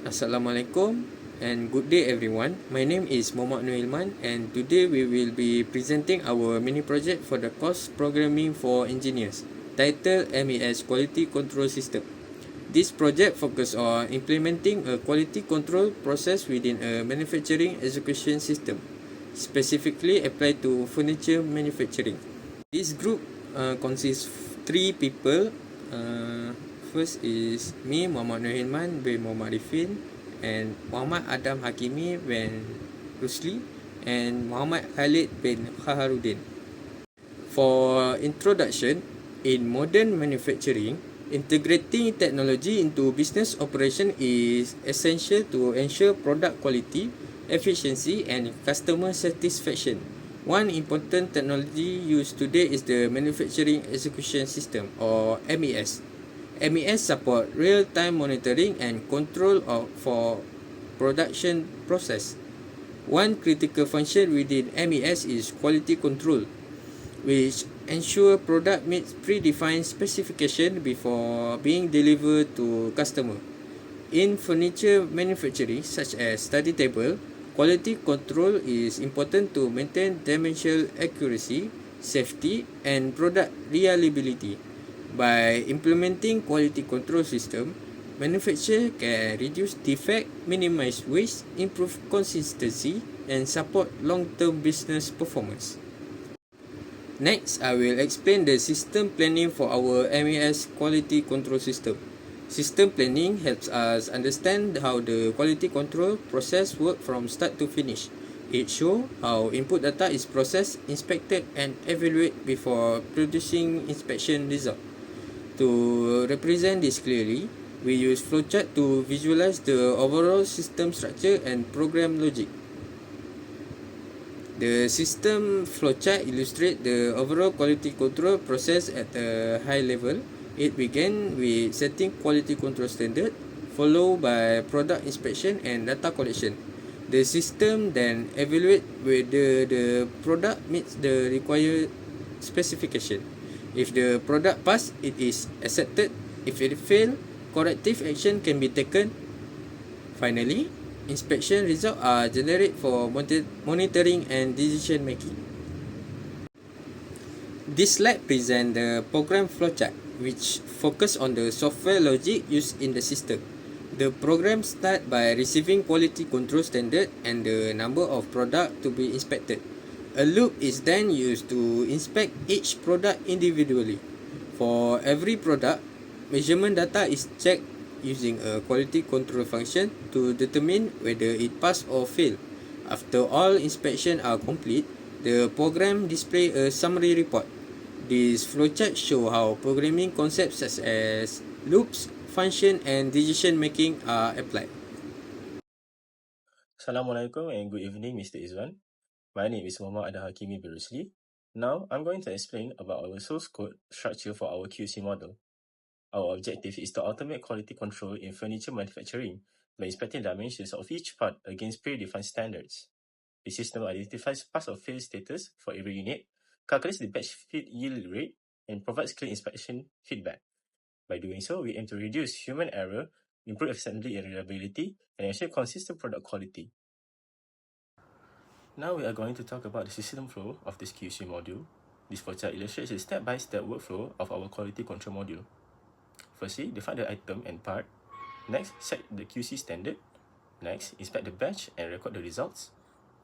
Assalamualaikum and good day everyone. My name is Muhammad Noilman and today we will be presenting our mini project for the course Programming for Engineers titled MES Quality Control System. This project focuses on implementing a quality control process within a manufacturing execution system, specifically applied to furniture manufacturing. This group consists of 3 people. First is me, Muhammad Nohilman bin Muhammad Rifin, and Muhammad Adam Hakimi bin Rusli, and Muhammad Khalid bin Khaharuddin. For introduction, in modern manufacturing, integrating technology into business operation is essential to ensure product quality, efficiency, and customer satisfaction. One important technology used today is the Manufacturing Execution System or MES. MES support real-time monitoring and control for production process. One critical function within MES is quality control, which ensure product meets predefined specification before being delivered to customer. In furniture manufacturing, such as study table, quality control is important to maintain dimensional accuracy, safety, and product reliability. By implementing quality control system, manufacturer can reduce defect, minimize waste, improve consistency, and support long-term business performance. Next, I will explain the system planning for our MES quality control system. System planning helps us understand how the quality control process works from start to finish. It shows how input data is processed, inspected, and evaluated before producing inspection result. To represent this clearly, we use flowchart to visualize the overall system structure and program logic. The system flowchart illustrates the overall quality control process at a high level. It begins with setting quality control standard, followed by product inspection and data collection. The system then evaluates whether the product meets the required specification. If the product passes, it is accepted. If it fails, corrective action can be taken. Finally, inspection results are generated for monitoring and decision making. This slide presents the program flowchart, which focus on the software logic used in the system. The program starts by receiving quality control standard and the number of products to be inspected. A loop is then used to inspect each product individually. For every product, measurement data is checked using a quality control function to determine whether it passed or failed. After all inspections are complete, the program displays a summary report. This flowchart shows how programming concepts such as loops, function, and decision making are applied. Assalamualaikum and good evening, Mr. Izwan. My name is Muhammad Adam Hakimi bin Rusli. Now, I'm going to explain about our source code structure for our QC model. Our objective is to automate quality control in furniture manufacturing by inspecting dimensions of each part against predefined standards. The system identifies pass or fail status for every unit, calculates the batch feed yield rate, and provides clear inspection feedback. By doing so, we aim to reduce human error, improve assembly and reliability, and ensure consistent product quality. Now we are going to talk about the system flow of this QC module. This flowchart illustrates a step-by-step workflow of our quality control module. Firstly, define the item and part. Next, set the QC standard. Next, inspect the batch and record the results.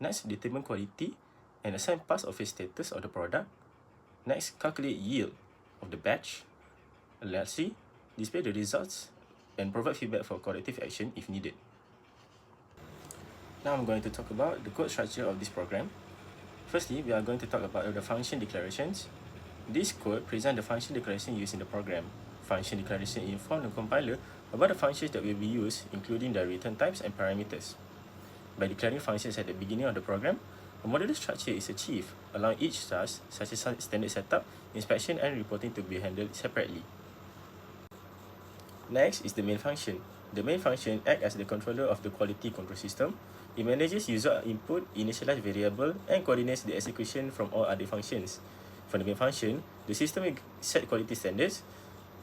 Next, determine quality and assign pass or fail status of the product. Next, calculate yield of the batch. Lastly, display the results and provide feedback for corrective action if needed. Now I'm going to talk about the code structure of this program. Firstly, we are going to talk about the function declarations. This code presents the function declaration used in the program. Function declaration inform the compiler about the functions that will be used, including their return types and parameters. By declaring functions at the beginning of the program, a modular structure is achieved, allowing each task, such as standard setup, inspection, and reporting to be handled separately. Next is the main function. The main function acts as the controller of the quality control system. It manages user input, initialize variable, and coordinates the execution from all other functions. For the main function, the system will set quality standards,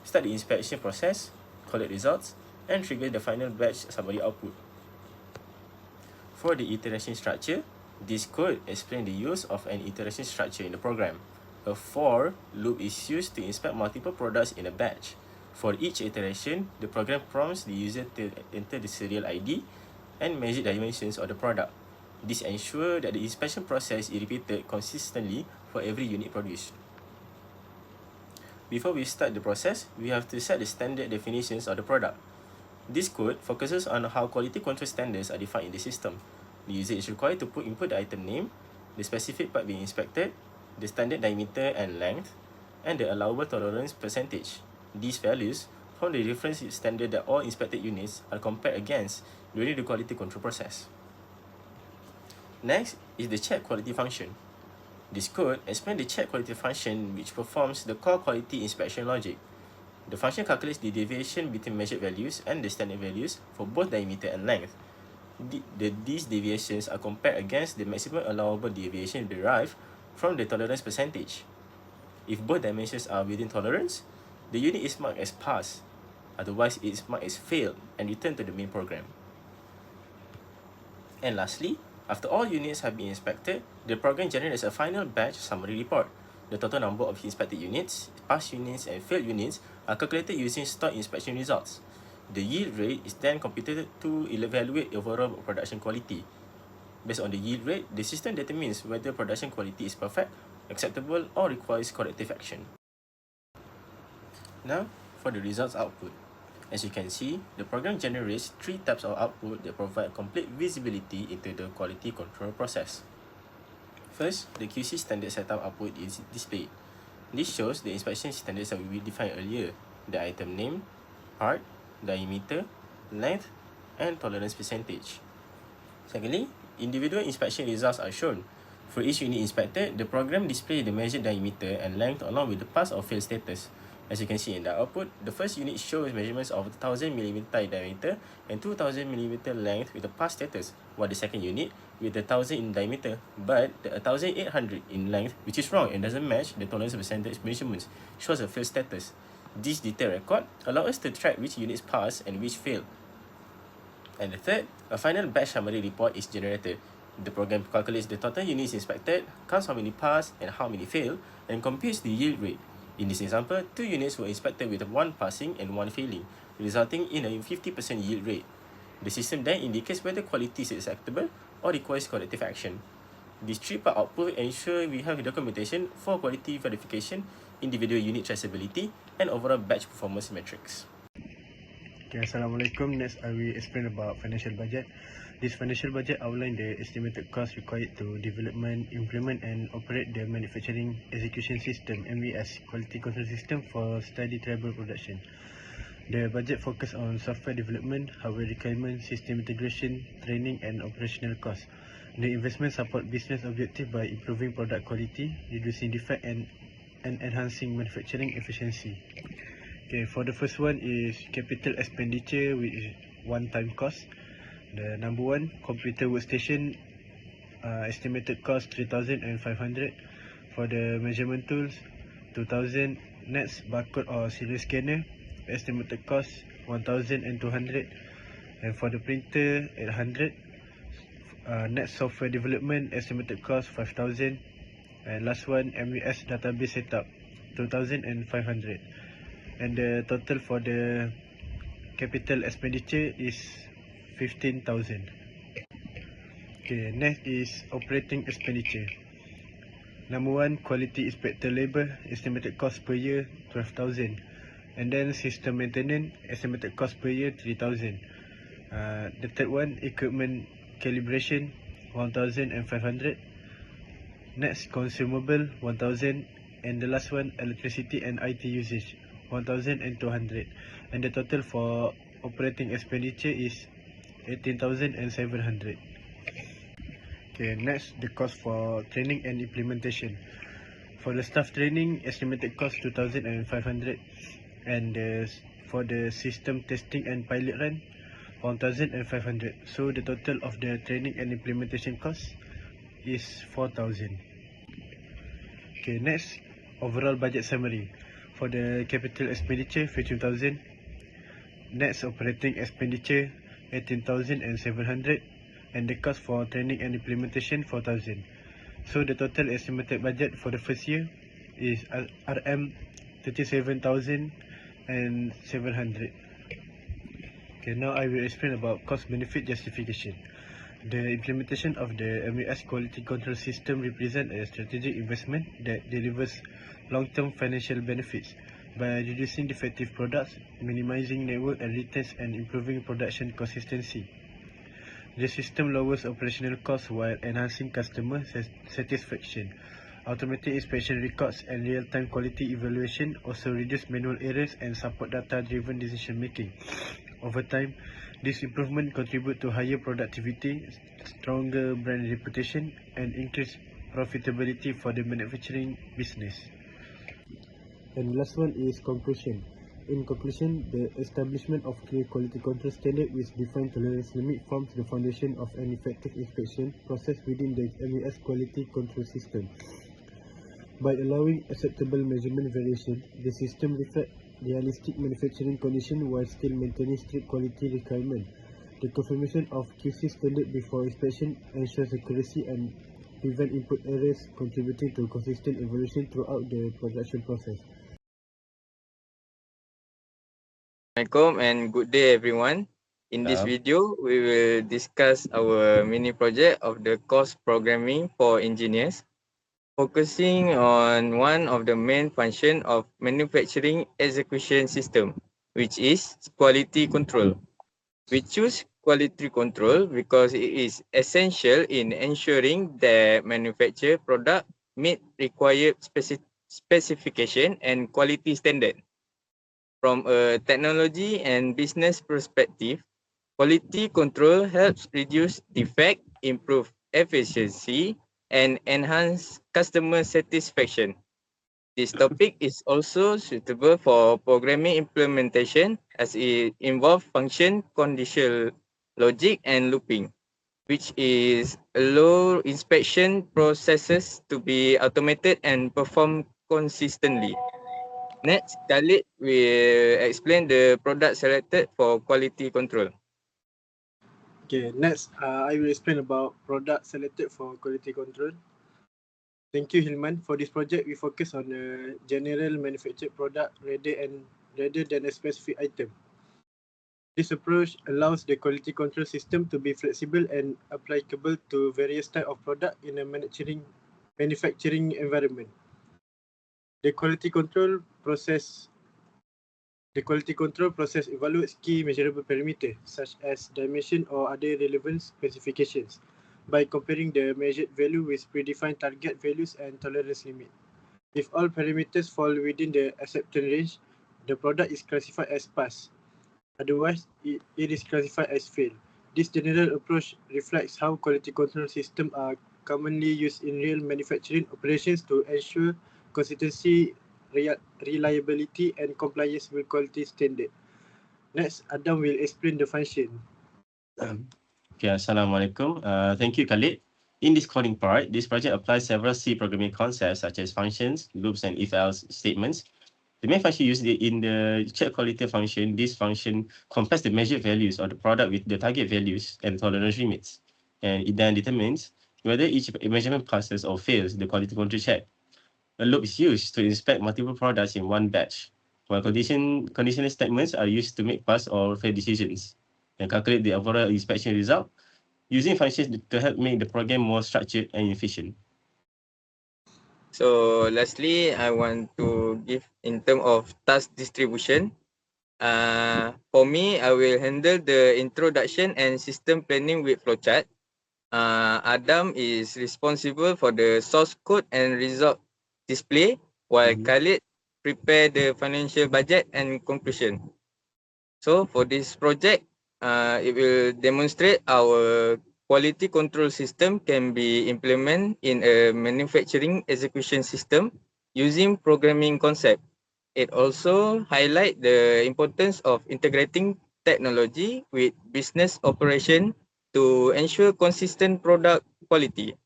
start the inspection process, collect results, and trigger the final batch summary output. For the iteration structure, this code explains the use of an iteration structure in the program. A for loop is used to inspect multiple products in a batch. For each iteration, the program prompts the user to enter the serial ID and measure the dimensions of the product. This ensures that the inspection process is repeated consistently for every unit produced. Before we start the process, we have to set the standard definitions of the product. This code focuses on how quality control standards are defined in the system. The user is required to input the item name, the specific part being inspected, the standard diameter and length, and the allowable tolerance percentage. These values form the reference standard that all inspected units are compared against during the quality control process. Next is the check quality function. This code explains the check quality function which performs the core quality inspection logic. The function calculates the deviation between measured values and the standard values for both diameter and length. These deviations are compared against the maximum allowable deviation derived from the tolerance percentage. If both dimensions are within tolerance, the unit is marked as pass. Otherwise, it is marked as failed and returned to the main program. And lastly, after all units have been inspected, the program generates a final batch summary report. The total number of inspected units, passed units, and failed units are calculated using stored inspection results. The yield rate is then computed to evaluate overall production quality. Based on the yield rate, the system determines whether production quality is perfect, acceptable, or requires corrective action. Now, for the results output. As you can see, the program generates 3 types of output that provide complete visibility into the quality control process. First, the QC standard setup output is displayed. This shows the inspection standards that we defined earlier: the item name, part, diameter, length, and tolerance percentage. Secondly, individual inspection results are shown. For each unit inspected, the program displays the measured diameter and length along with the pass or fail status. As you can see in the output, the first unit shows measurements of 1000 mm diameter and 2000 mm length with the pass status, while the second unit with the 1000 in diameter, but the 1800 in length, which is wrong and doesn't match the tolerance percentage measurements, shows a fail status. This detailed record allows us to track which units pass and which fail. And the third, a final batch summary report is generated. The program calculates the total units inspected, counts how many pass and how many fail, and computes the yield rate. In this example, 2 units were inspected with 1 passing and 1 failing, resulting in a 50% yield rate. The system then indicates whether quality is acceptable or requires corrective action. This 3-part output ensures we have documentation for quality verification, individual unit traceability, and overall batch performance metrics. Okay, Assalamualaikum. Next, I will explain about financial budget. This financial budget outlines the estimated cost required to development, implement, and operate the manufacturing execution system (MES) quality control system for steady treble production. The budget focuses on software development, hardware requirement, system integration, training, and operational costs. The investment support business objective by improving product quality, reducing defect, and enhancing manufacturing efficiency. Okay, for the first one is capital expenditure, which is one-time cost. The number one, computer workstation, estimated cost 3,500. For the measurement tools, 2,000. Next, barcode or serial scanner, estimated cost 1,200. And for the printer, 800. Next, software development, estimated cost 5,000. And last one, MES database setup, 2,500. And the total for the capital expenditure is 15,000. Okay, next is operating expenditure. Number one, quality inspector labor, estimated cost per year 12,000. And then system maintenance, estimated cost per year 3,000. The third one, equipment calibration 1,500. Next, consumable 1,000. And the last one, electricity and IT usage 1,200. And the total for operating expenditure is 18,700. Okay, next, the cost for training and implementation. For the staff training, estimated cost 2,500. And for the system testing and pilot run, 1,500. So the total of the training and implementation cost is 4,000. Okay, next, overall budget summary. For the capital expenditure, 15,000. Net operating expenditure 18,700 and the cost for training and implementation 4,000. So the total estimated budget for the first year is RM 37,700. Okay, now I will explain about cost benefit justification. The implementation of the MES quality control system represents a strategic investment that delivers long-term financial benefits by reducing defective products, minimizing network and returns, and improving production consistency. The system lowers operational costs while enhancing customer satisfaction. Automatic inspection records and real-time quality evaluation also reduce manual errors and support data-driven decision-making. Over time, this improvement contribute to higher productivity, stronger brand reputation, and increased profitability for the manufacturing business. And the last one is conclusion. In conclusion, the establishment of clear quality control standard with defined tolerance limit forms the foundation of an effective inspection process within the MES quality control system. By allowing acceptable measurement variation, the system reflects realistic manufacturing conditions while still maintaining strict quality requirements. The confirmation of QC standard before inspection ensures accuracy and prevent input errors, contributing to consistent evaluation throughout the production process. Assalamualaikum and good day everyone. In this video, we will discuss our mini project of the course programming for engineers, focusing on one of the main function of manufacturing execution system, which is quality control. We choose quality control because it is essential in ensuring that manufactured product meet required specification and quality standard. From a technology and business perspective, quality control helps reduce defect, improve efficiency, and enhance customer satisfaction. This topic is also suitable for programming implementation as it involves function, conditional logic, and looping, which is allow inspection processes to be automated and performed consistently. Next, Khalid will explain the product selected for quality control. Okay, next I will explain about product selected for quality control. Thank you, Hilman. For this project, we focus on a general manufactured product rather than a specific item. This approach allows the quality control system to be flexible and applicable to various types of product in a manufacturing environment. The quality control process evaluates key measurable parameters such as dimension or other relevant specifications by comparing the measured value with predefined target values and tolerance limit. If all parameters fall within the acceptance range, the product is classified as pass. Otherwise, it is classified as fail. This general approach reflects how quality control systems are commonly used in real manufacturing operations to ensure consistency, reliability, and compliance with quality standard. Next, Adam will explain the function. Okay, Assalamualaikum. Thank you, Khalid. In this coding part, this project applies several C programming concepts such as functions, loops, and if-else statements. The main function used in the check quality function, this function compares the measured values of the product with the target values and tolerance limits. And it then determines whether each measurement passes or fails the quality control check. A loop is used to inspect multiple products in one batch, while conditional statements are used to make pass or fail decisions and calculate the overall inspection result using functions to help make the program more structured and efficient. So lastly, I want to give in terms of task distribution. For me, I will handle the introduction and system planning with flowchart. Adam is responsible for the source code and result display, while Khalid prepare the financial budget and conclusion. So for this project, it will demonstrate our quality control system can be implemented in a manufacturing execution system using programming concept. It also highlights the importance of integrating technology with business operation to ensure consistent product quality.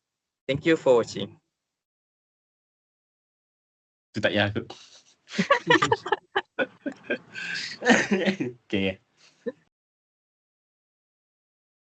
Thank you for watching. Itu tak ya aku. Okay.